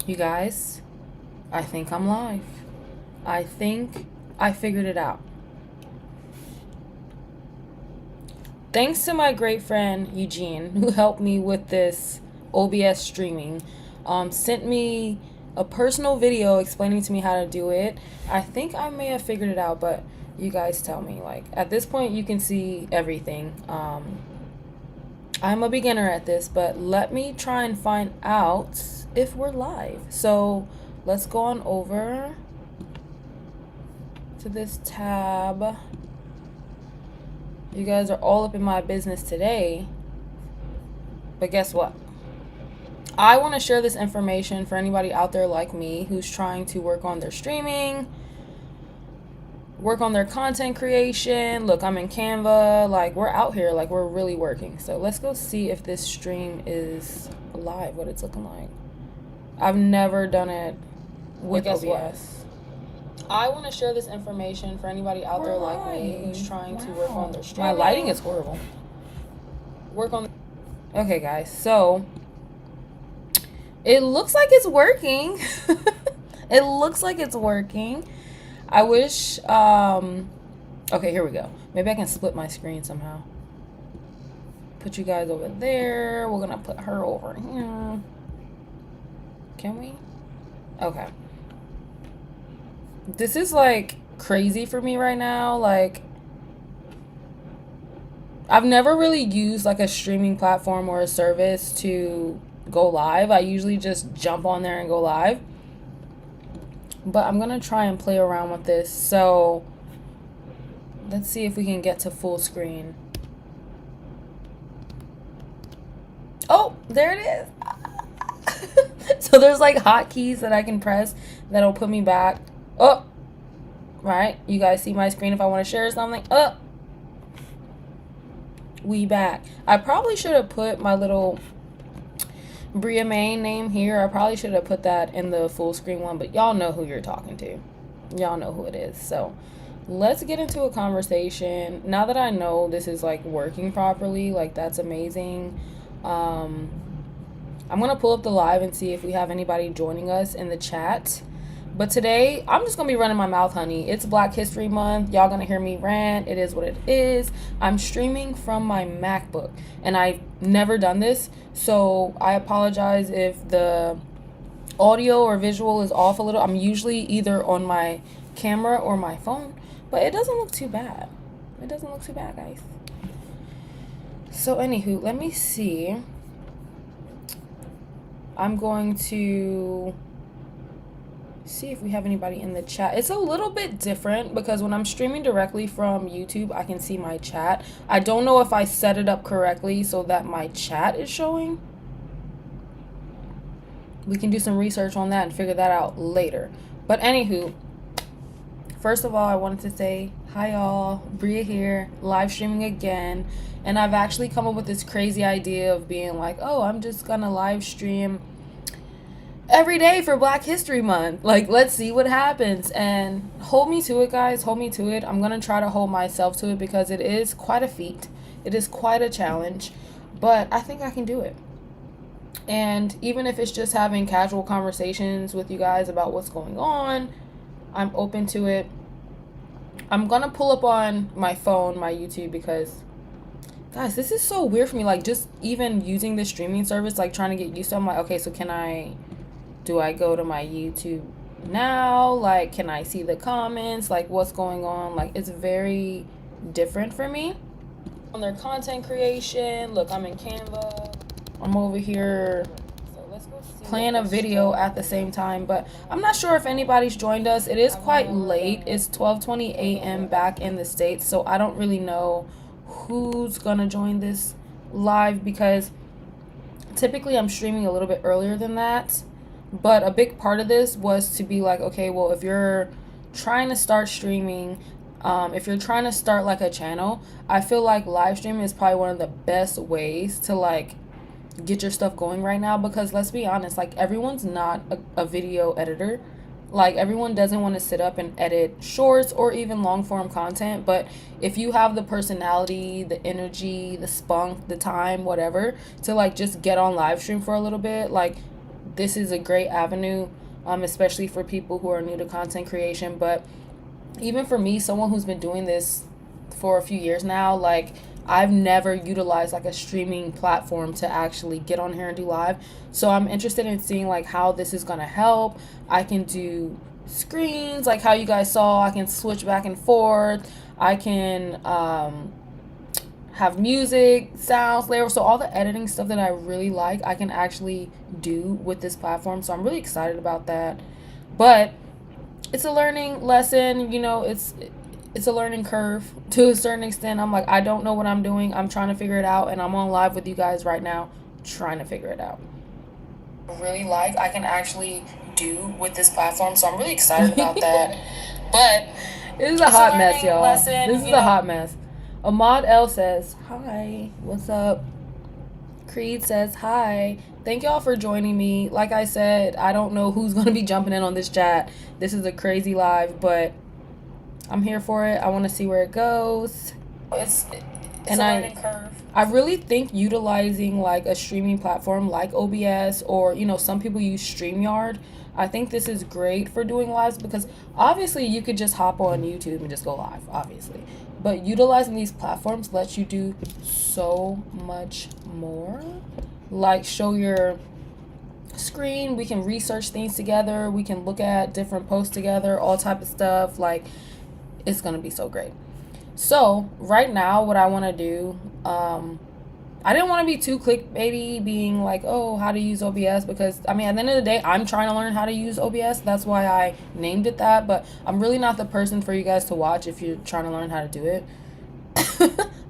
You guys, I think I'm live. I think I figured it out. Thanks to my great friend Eugene, who helped me with this OBS streaming, sent me a personal video explaining to me how to do it. I think I may have figured it out, but you guys tell me. Like, at this point, you can see everything. I'm a beginner at this, but let me try and find out if we're live. So let's go on over to this tab. You guys are all up in my business today, but guess what? I want to share this information for anybody out there like me who's trying to work on their streaming, work on their content creation. Look, I'm in Canva. Like, we're out here. Like, we're really working. So let's go see if this stream is live, what it's looking like. I've never done it with OBS. I want to share this information for anybody out there like me who's trying to work on their streaming. My lighting is horrible. Okay, guys. So it looks like it's working. It looks like it's working. I wish, okay, here we go. Maybe I can split my screen somehow. Put you guys over there. We're gonna put her over here. Can we? Okay. This is like crazy for me right now. Like, I've never really used like a streaming platform or a service to go live. I usually just jump on there and go live. But I'm gonna try and play around with this. So let's see if we can get to full screen. Oh, there it is. So there's like hotkeys that I can press that'll put me back. Oh, right. You guys see my screen if I want to share something. Oh, we back. I probably should have put my little Bria-maine name here. I probably should have put that in the full screen one, but y'all know who you're talking to. Y'all know who it is. So let's get into a conversation. Now that I know this is like working properly, like that's amazing. I'm gonna pull up the live and see if we have anybody joining us in the chat. But today, I'm just gonna be running my mouth, honey. It's Black History Month. Y'all gonna hear me rant. It is what it is. I'm streaming from my MacBook, and I've never done this, so I apologize if the audio or visual is off a little. I'm usually either on my camera or my phone, but it doesn't look too bad. It doesn't look too bad, guys. So anywho, let me see. I'm going to see if we have anybody in the chat. It's a little bit different because when I'm streaming directly from YouTube, I can see my chat. I don't know if I set it up correctly so that my chat is showing. We can do some research on that and figure that out later. But anywho, first of all, I wanted to say hi y'all. Bria here, live streaming again. And I've actually come up with this crazy idea of being like, oh, I'm just gonna live stream every day for Black History Month. Like, let's see what happens. And hold me to it, guys. Hold me to it. I'm gonna try to hold myself to it because it is quite a feat. It is quite a challenge, but I think I can do it. And even if it's just having casual conversations with you guys about what's going on, I'm open to it. I'm gonna pull up on my phone, my YouTube, because guys, this is so weird for me. Like, just even using this streaming service, like trying to get used to it. I'm like, okay, so do I go to my YouTube now? Like, can I see the comments? Like, what's going on? Like, it's very different for me. On their content creation, look, I'm in Canva. I'm over here playing a video at the same time, but I'm not sure if anybody's joined us. It is quite late. It's 12:20 a.m. back in the States, so I don't really know who's gonna join this live because typically I'm streaming a little bit earlier than that. But a big part of this was to be like, okay, well, if you're trying to start streaming, if you're trying to start like a channel, I feel like live streaming is probably one of the best ways to like get your stuff going right now, because let's be honest, like everyone's not a video editor. Like, everyone doesn't want to sit up and edit shorts or even long form content, but if you have the personality, the energy, the spunk, the time, whatever, to like just get on live stream for a little bit, like this is a great avenue, especially for people who are new to content creation. But even for me, someone who's been doing this for a few years now, like, I've never utilized like a streaming platform to actually get on here and do live. So I'm interested in seeing like how this is gonna help. I can do screens like how you guys saw. I can switch back and forth. I can have music, sounds, layers. So all the editing stuff that I really like, I can actually do with this platform. So I'm really excited about that. But it's a learning lesson, you know, it's a learning curve to a certain extent. I'm like, I don't know what I'm doing. I'm trying to figure it out, and I'm on live with you guys right now trying to figure it out. Really like I can actually do with this platform, so I'm really excited about that. But this is a hot mess, y'all. This is a hot mess. Ahmad L says, hi, what's up? Creed says, hi. Thank y'all for joining me. Like I said, I don't know who's going to be jumping in on this chat. This is a crazy live, but I'm here for it. I want to see where it goes. It's a learning curve. I really think utilizing like a streaming platform like OBS, or, you know, some people use StreamYard. I think this is great for doing lives, because obviously you could just hop on YouTube and just go live, obviously. But utilizing these platforms lets you do so much more. Like show your screen, we can research things together, we can look at different posts together, all type of stuff. Like, it's gonna be so great. So right now what I want to do, I didn't want to be too clickbaity being like, oh, how to use OBS, because I mean, at the end of the day, I'm trying to learn how to use OBS. That's why I named it that. But I'm really not the person for you guys to watch if you're trying to learn how to do it.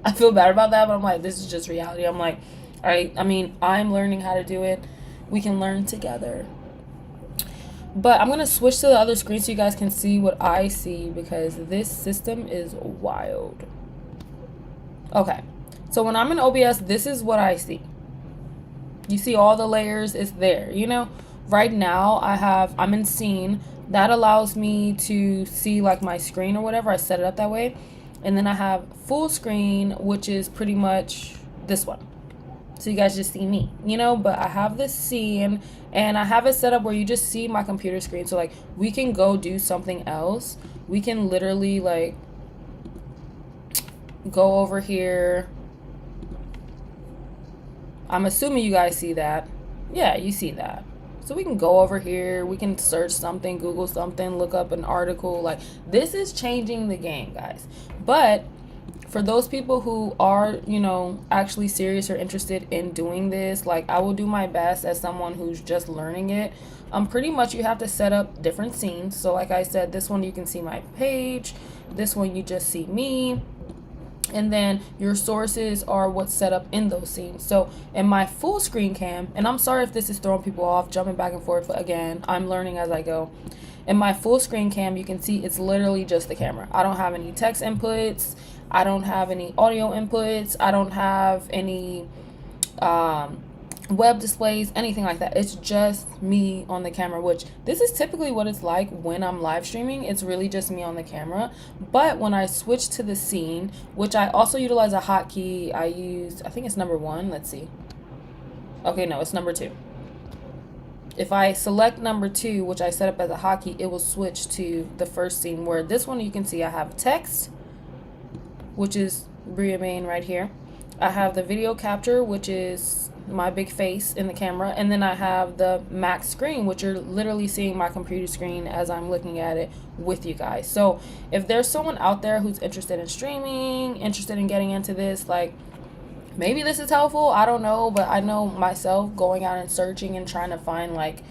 I feel bad about that, but I'm like, this is just reality. I'm like, all right, I mean, I'm learning how to do it. We can learn together. But I'm going to switch to the other screen so you guys can see what I see, because this system is wild. Okay. So when I'm in OBS, this is what I see. You see all the layers, it's there, you know? Right now I'm in scene. That allows me to see like my screen or whatever. I set it up that way. And then I have full screen, which is pretty much this one. So you guys just see me, you know? But I have this scene, and I have it set up where you just see my computer screen. So like we can go do something else. We can literally like go over here. I'm assuming you guys see that. Yeah, you see that. So we can go over here. We can search something, Google something, look up an article. Like, this is changing the game, guys. But for those people who are, you know, actually serious or interested in doing this, like, I will do my best as someone who's just learning it. Pretty much you have to set up different scenes. So like I said, this one you can see my page. This one you just see me. And then your sources are what's set up in those scenes. So in my full screen cam, and I'm sorry if this is throwing people off, jumping back and forth, but again, I'm learning as I go. In my full screen cam, you can see it's literally just the camera. I don't have any text inputs. I don't have any audio inputs. I don't have any web displays, anything like that. It's just me on the camera, which this is typically what it's like when I'm live streaming. It's really just me on the camera. But when I switch to the scene, which I also utilize a hotkey, I think it's number 1. Let's see. Okay, no, it's number 2. If I select number 2, which I set up as a hotkey, it will switch to the first scene, where this one you can see I have text, which is Bria-maine right here. I have the video capture, which is my big face in the camera, and then I have the max screen, which you're literally seeing my computer screen as I'm looking at it with you guys. So if there's someone out there who's interested in streaming, interested in getting into this, like, maybe this is helpful, I don't know, but I know myself going out and searching and trying to find like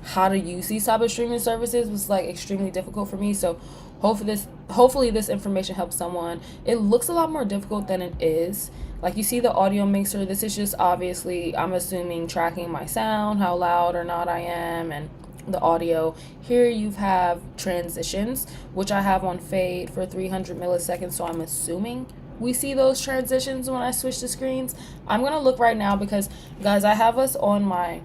how to use these type of streaming services was like extremely difficult for me. So hopefully this information helps someone. It looks a lot more difficult than it is. Like, you see the audio mixer, this is just obviously, I'm assuming, tracking my sound, how loud or not I am, and the audio. Here you have transitions, which I have on fade for 300 milliseconds, so I'm assuming we see those transitions when I switch the screens. I'm gonna look right now because, guys, I have us on my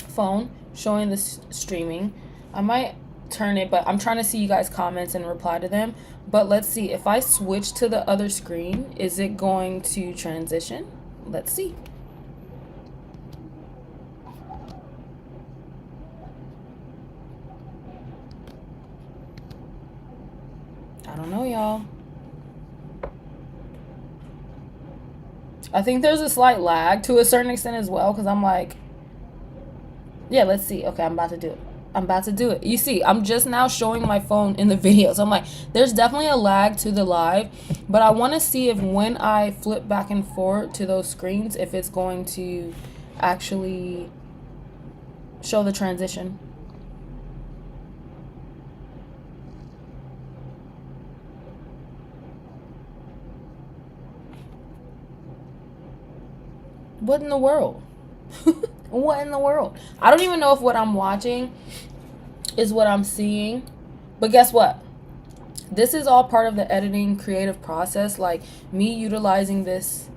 phone showing this streaming. I might turn it, but I'm trying to see you guys' comments and reply to them. But let's see, if I switch to the other screen, is it going to transition? Let's see. I don't know, y'all. I think there's a slight lag to a certain extent as well, because I'm like, yeah, let's see. Okay, I'm about to do it. I'm about to do it. You see, I'm just now showing my phone in the video. So I'm like, there's definitely a lag to the live, but I want to see if when I flip back and forth to those screens, if it's going to actually show the transition. What in the world? What in the world? I don't even know if what I'm watching is what I'm seeing. But guess what? This is all part of the editing creative process. Like, me utilizing this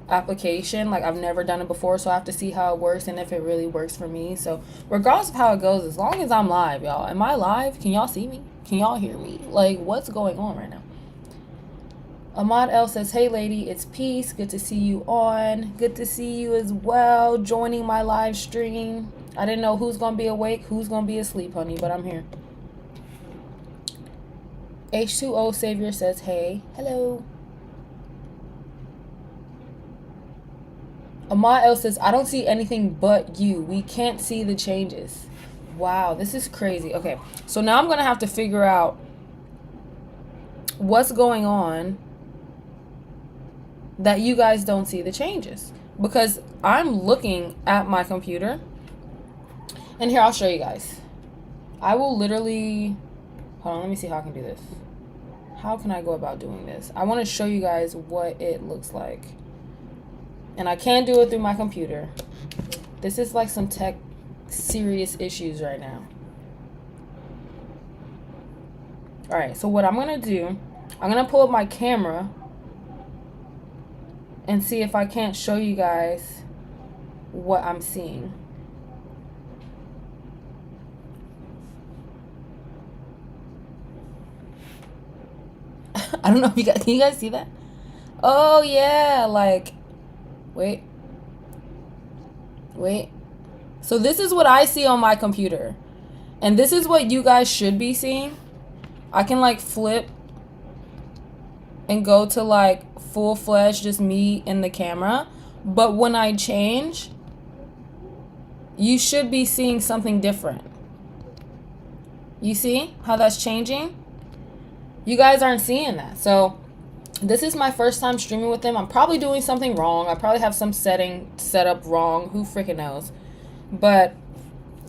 application, like, I've never done it before, so I have to see how it works and if it really works for me. So regardless of how it goes, as long as I'm live, y'all. Am I live? Can y'all see me? Can y'all hear me? Like, what's going on right now? Ahmad L says, hey lady, it's Peace. Good to see you on. Good to see you as well, joining my live stream. I didn't know who's going to be awake, who's going to be asleep, honey, but I'm here. H2O Savior says, hey. Hello. Ahmad L says, I don't see anything but you. We can't see the changes. Wow, this is crazy. Okay, so now I'm going to have to figure out what's going on that you guys don't see the changes, because I'm looking at my computer, and here, I'll show you guys. I will literally, hold on, let me see how I can do this. How can I go about doing this? I want to show you guys what it looks like, and I can't do it through my computer. This is like some tech serious issues right now. All right, so what I'm gonna do, I'm gonna pull up my camera and see if I can't show you guys what I'm seeing. I don't know if you guys, can you guys see that? Oh yeah, like, wait. So this is what I see on my computer, and this is what you guys should be seeing. I can like flip and go to like full-fledged, just me in the camera. But when I change, you should be seeing something different. You see how that's changing? You guys aren't seeing that. So this is my first time streaming with them. I'm probably doing something wrong. I probably have some setting set up wrong. Who freaking knows? But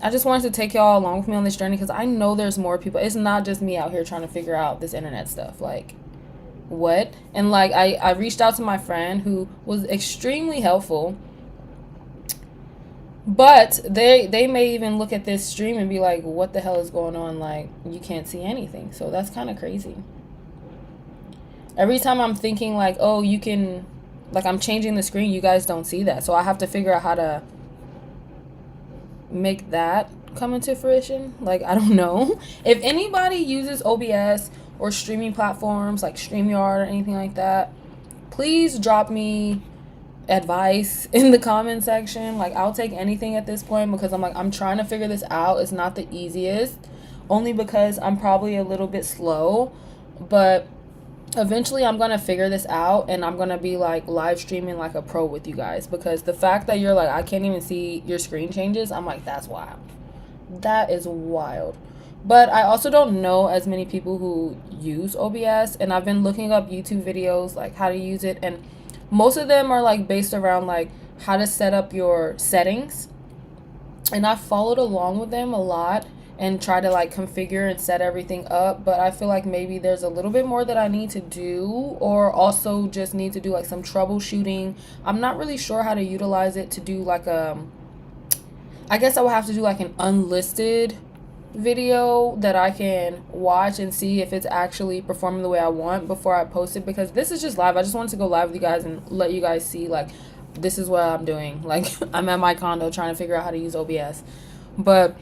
I just wanted to take y'all along with me on this journey, because I know there's more people. It's not just me out here trying to figure out this internet stuff. Like, what? And like, I reached out to my friend who was extremely helpful, but they may even look at this stream and be like, what the hell is going on? Like, you can't see anything. So that's kind of crazy. Every time I'm thinking like, oh, you can, like, I'm changing the screen, you guys don't see that. So I have to figure out how to make that come into fruition. Like, I don't know. If anybody uses OBS or streaming platforms like StreamYard or anything like that, please drop me advice in the comment section. Like, I'll take anything at this point, because I'm trying to figure this out. It's not the easiest, only because I'm probably a little bit slow, but eventually I'm gonna figure this out, and I'm gonna be like live streaming like a pro with you guys, because the fact that you're like, I can't even see your screen changes, I'm like, that's wild. That is wild. But I also don't know as many people who use OBS, and I've been looking up YouTube videos like how to use it, and most of them are like based around like how to set up your settings, and I followed along with them a lot and try to like configure and set everything up. But I feel like maybe there's a little bit more that I need to do, or also just need to do like some troubleshooting. I'm not really sure how to utilize it to do like I guess I would have to do like an unlisted video that I can watch and see if it's actually performing the way I want before I post it, because this is just live. I just wanted to go live with you guys and let you guys see like, this is what I'm doing. Like, I'm at my condo trying to figure out how to use OBS. But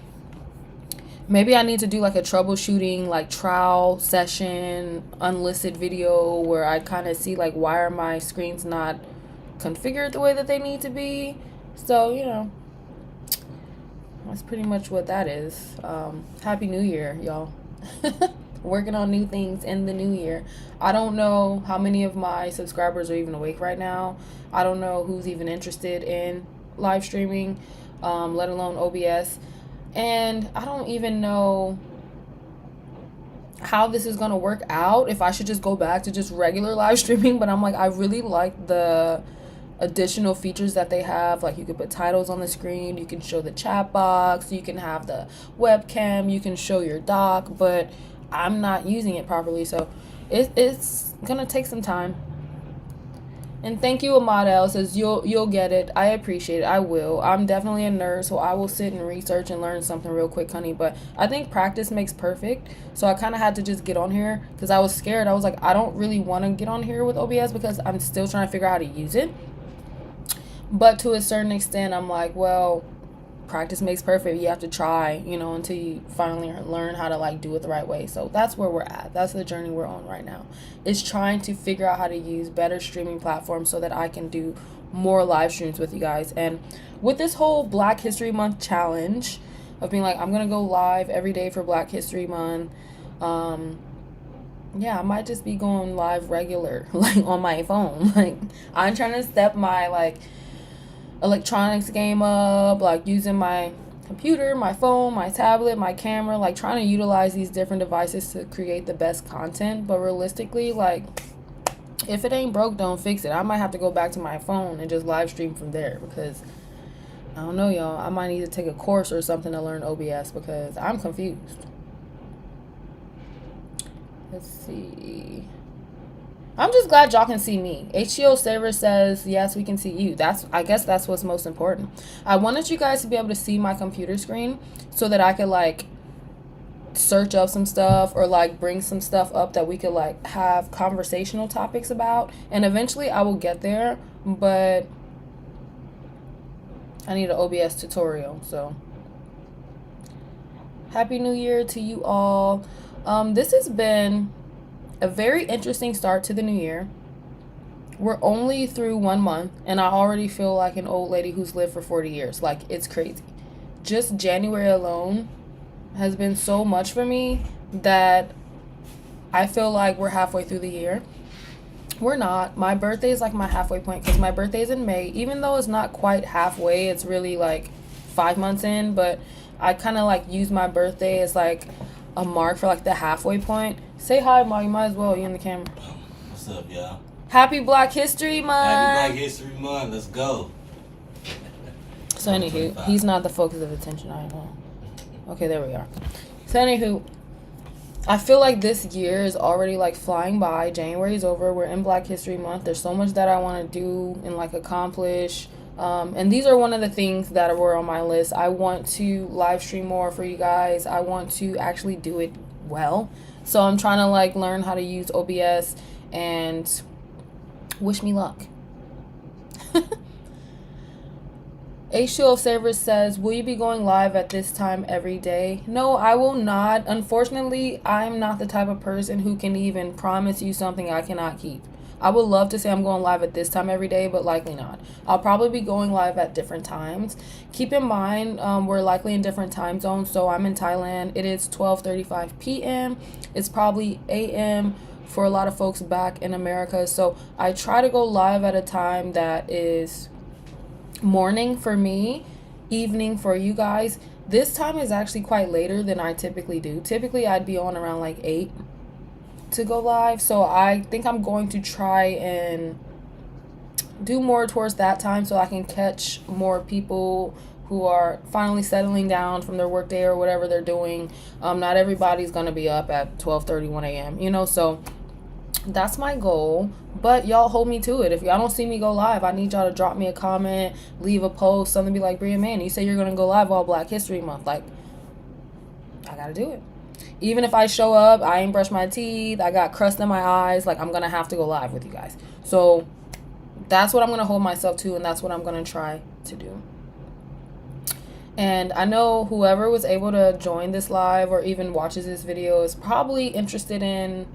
maybe I need to do like a troubleshooting, like trial session, unlisted video where I kind of see like, why are my screens not configured the way that they need to be. So, you know, that's pretty much what that is. Happy New Year, y'all. working on new things in the new year. I don't know how many of my subscribers are even awake right now. I don't know who's even interested in live streaming, let alone OBS. And I don't even know how this is going to work out, if I should just go back to just regular live streaming. But I'm like, I really like the additional features that they have. Like, you can put titles on the screen, you can show the chat box, you can have the webcam, you can show your doc, but I'm not using it properly, so it's gonna take some time. And thank you, Amadel, says you'll get it. I appreciate it. I will. I'm definitely a nerd, so I will sit and research and learn something real quick, honey. But I think practice makes perfect. So I kind of had to just get on here because I was scared. I was like, I don't really want to get on here with OBS because I'm still trying to figure out how to use it. But to a certain extent, I'm like, well, practice makes perfect. You have to try, until you finally learn how to like do it the right way. So that's where we're at. That's the journey we're on right now. It's trying to figure out how to use better streaming platforms so that I can do more live streams with you guys. And with this whole Black History Month challenge of being like, I'm gonna go live every day for Black History Month, yeah, I might just be going live regular, like on my phone. Like, I'm trying to step my like electronics game up, like using my computer, my phone, my tablet, my camera, like trying to utilize these different devices to create the best content. But realistically, like, if it ain't broke, don't fix it. I might have to go back to my phone and just live stream from there because I don't know, y'all. I might need to take a course or something to learn OBS because I'm confused. Let's see. I'm just glad y'all can see me. HTO Saver says, yes, we can see you. I guess that's what's most important. I wanted you guys to be able to see my computer screen so that I could like search up some stuff or like bring some stuff up that we could like have conversational topics about. And eventually I will get there, but I need an OBS tutorial. So Happy New Year to you all. This has been a very interesting start to the new year. We're only through 1 month and I already feel like an old lady who's lived for 40 years. Like, it's crazy. Just January alone has been so much for me that I feel like we're halfway through the year. We're not. My birthday is like my halfway point because my birthday is in May. Even though it's not quite halfway, it's really like 5 months in, but I kind of like use my birthday as like a mark for like the halfway point. Say hi, Ma. You might as well. You in the camera. What's up, y'all? Happy Black History Month. Happy Black History Month. Let's go. So anywho, he's not the focus of attention. I know. Okay, there we are. So anywho, I feel like this year is already like flying by. January's over. We're in Black History Month. There's so much that I want to do and like accomplish. And these are one of the things that were on my list. I want to live stream more for you guys. I want to actually do it well. So I'm trying to like learn how to use OBS and wish me luck. HTO Saver says, will you be going live at this time every day? No, I will not. Unfortunately, I'm not the type of person who can even promise you something I cannot keep. I would love to say I'm going live at this time every day, but likely not. I'll probably be going live at different times. Keep in mind, we're likely in different time zones. So I'm in Thailand. It is 12:35 p.m. It's probably a.m. for a lot of folks back in America. So I try to go live at a time that is morning for me, evening for you guys. This time is actually quite later than I typically do. Typically, I'd be on around like 8 to go live. So I think I'm going to try and do more towards that time so I can catch more people who are finally settling down from their work day or whatever they're doing. Not everybody's going to be up at 12:31 a.m., so that's my goal. But y'all hold me to it. If y'all don't see me go live, I need y'all to drop me a comment, leave a post, something, be like, Bria-maine, you say you're going to go live all Black History Month. Like, I got to do it. Even if I show up, I ain't brushed my teeth, I got crust in my eyes, like, I'm going to have to go live with you guys. So that's what I'm going to hold myself to, and that's what I'm going to try to do. And I know whoever was able to join this live or even watches this video is probably interested in,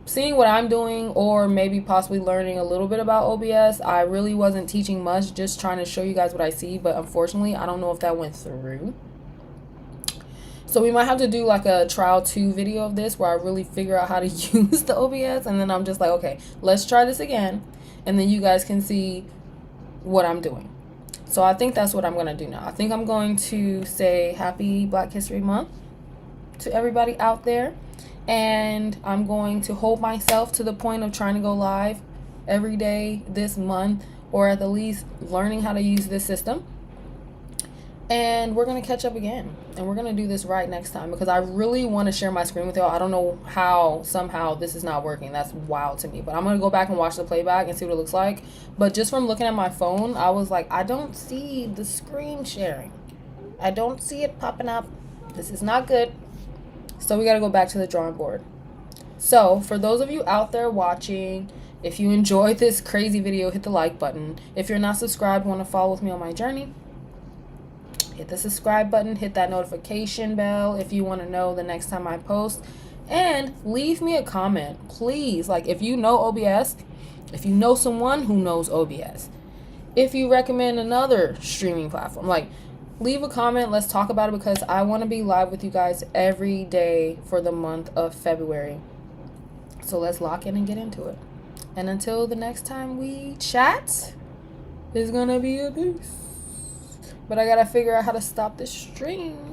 seeing what I'm doing or maybe possibly learning a little bit about OBS. I really wasn't teaching much, just trying to show you guys what I see, but unfortunately, I don't know if that went through. So we might have to do like a trial 2 video of this where I really figure out how to use the OBS, and then I'm just like, okay, let's try this again, and then you guys can see what I'm doing. So I think that's what I'm going to do now. I think I'm going to say Happy Black History Month to everybody out there, and I'm going to hold myself to the point of trying to go live every day this month, or at the least learning how to use this system. And we're going to catch up again, and we're going to do this right next time, because I really want to share my screen with y'all. I don't know how somehow this is not working. That's wild to me, but I'm going to go back and watch the playback and see what it looks like. But just from looking at my phone, I was like, I don't see the screen sharing. I don't see it popping up. This is not good. So we got to go back to the drawing board. So for those of you out there watching, if you enjoyed this crazy video, hit the like button. If you're not subscribed, want to follow with me on my journey, hit the subscribe button, hit that notification bell if you want to know the next time I post, and leave me a comment, please. Like, if you know OBS, if you know someone who knows OBS, if you recommend another streaming platform, like, leave a comment. Let's talk about it, because I want to be live with you guys every day for the month of February. So let's lock in and get into it. And until the next time we chat, it's gonna be a peace. But I gotta figure out how to stop this stream.